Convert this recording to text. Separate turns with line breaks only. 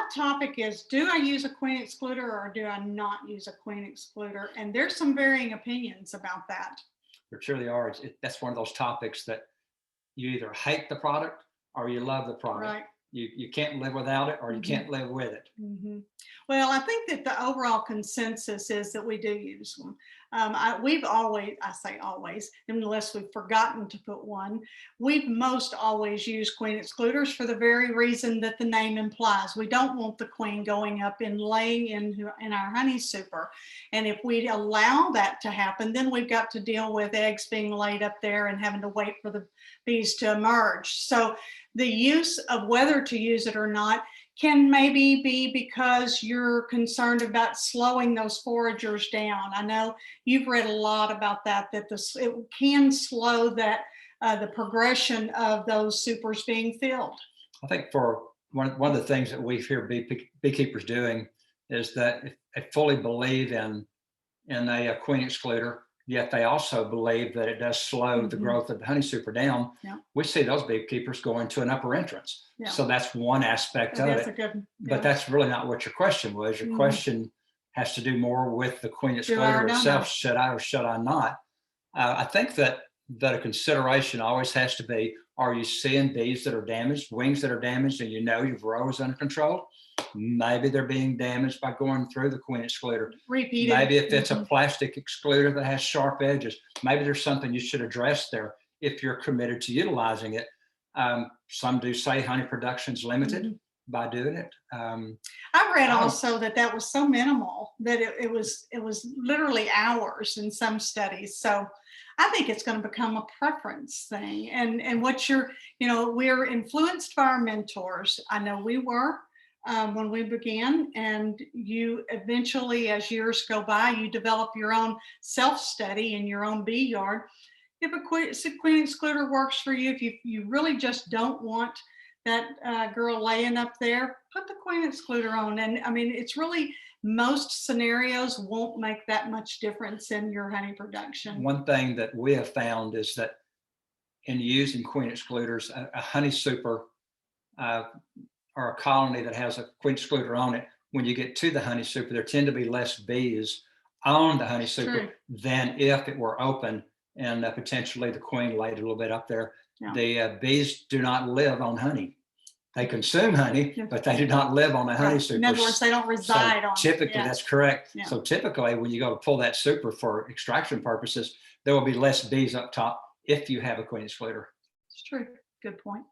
hot topic is, do I use a queen excluder or do I not use a queen excluder? And there's some varying opinions about that.
There truly are. That's one of those topics that you either hate the product or you love the product.
Right.
You can't live without it or you can't live with it.
Well, I think that the overall consensus is that we do use them. We've always, I say always, unless we've forgotten to put one, we've most always used queen excluders for the very reason that the name implies. We don't want the queen going up and laying in our honey super. And if we allow that to happen, then we've got to deal with eggs being laid up there and having to wait for the bees to emerge. So the use of whether to use it or not can maybe be because you're concerned about slowing those foragers down. I know you've read a lot about that, it can slow that the progression of those supers being filled.
I think for one of the things that we hear beekeepers doing is that if they fully believe in a queen excluder, yet they also believe that it does slow the growth of the honey super down. We see those beekeepers going to an upper entrance. So that's one aspect of it. But that's really not what your question was. Your question has to do more with the queen excluder itself. Should I or should I not? I think that a consideration always has to be, are you seeing bees that are damaged, wings that are damaged, and you know your varroa is under control? Maybe they're being damaged by going through the queen excluder.
Repeated.
Maybe if it's a plastic excluder that has sharp edges, maybe there's something you should address there if you're committed to utilizing it. Some do say honey production's limited by doing it.
I read also that was so minimal that it was literally hours in some studies. So I think it's going to become a preference thing. And what we're influenced by our mentors. I know we were when we began, and you eventually, as years go by, you develop your own self-study in your own bee yard. If a queen excluder works for you, if you really just don't want that girl laying up there, put the queen excluder on. And I mean, it's really, most scenarios won't make that much difference in your honey production.
One thing that we have found is that in using queen excluders, a honey super or a colony that has a queen excluder on it, when you get to the honey super, there tend to be less bees on the honey super than if it were open and potentially the queen laid a little bit up there. The bees do not live on honey. They consume honey, but they do not live on the honey super.
In other words, they don't reside on it.
Typically, that's correct. So typically, when you go to pull that super for extraction purposes, there will be less bees up top if you have a queen excluder.
It's true. Good point.